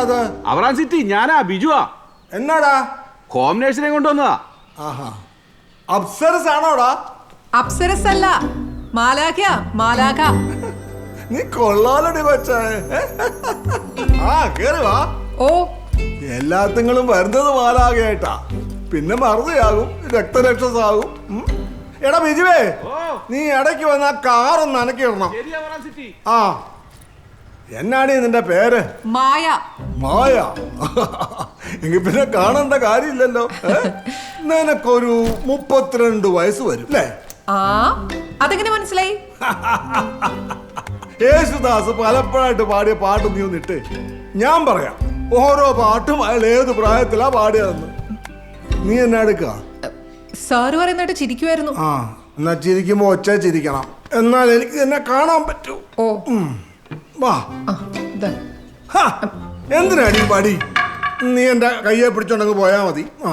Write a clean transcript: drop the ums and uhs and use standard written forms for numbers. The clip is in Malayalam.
അത്? അവറാൻ സിറ്റി ഞാനാ ബിജുവാ. എന്നാടാ? ഹോം നേഴ്സിനെ കൊണ്ടുവന്നതാ. ആഹാ, അപ്സരസ് ആണോടാ? അപ്സരസ് അല്ല, മാലാഖ. മാലാഖ. നീ കൊള്ളാലടി കൊച്ചേ. ആ കേറി വാ. ഓ, എല്ലാത്തിങ്ങളും വരുന്നത് മാലാഖയായിട്ടാ, പിന്നെ മറുതയാകും, രക്തരക്ഷസാകും. എടാ ബിജുവേ, നീ ഇടയ്ക്ക് വന്ന കാറൊന്ന് അനക്കിടണം. ആ, എന്നാടി നിന്റെ പേര്? മായ. മായ? എങ്കിൽ പിന്നെ കാണേണ്ട കാര്യമില്ലല്ലോ. നിനക്കൊരു 32 വയസ്സ് വരും അല്ലേ? ആ, അതെങ്ങനെ മനസ്സിലായി? യേശുദാസ് പലപ്പോഴായിട്ട് പാടിയ പാട്ട് നീ ഒന്നിട്ട് ഞാൻ പറയാം. ഓരോ പാട്ടും അയാൾ ഏത് പ്രായത്തിലാ പാടിയതെന്ന്. നീ എന്നാ എടുക്കുക? സാറ് പറയുന്നിട്ട് ചിരിക്കുമായിരുന്നു. ആ, എന്നാ ചിരിക്കുമ്പോ ഒച്ച ചിരിക്കണം, എന്നാൽ എനിക്ക് എന്നെ കാണാൻ പറ്റൂ. ഓ, വാ. എന്തിനാടി പടി? നീ എന്റെ കയ്യെ പിടിച്ചോണ്ടങ്ങ് പോയാ മതി. ആ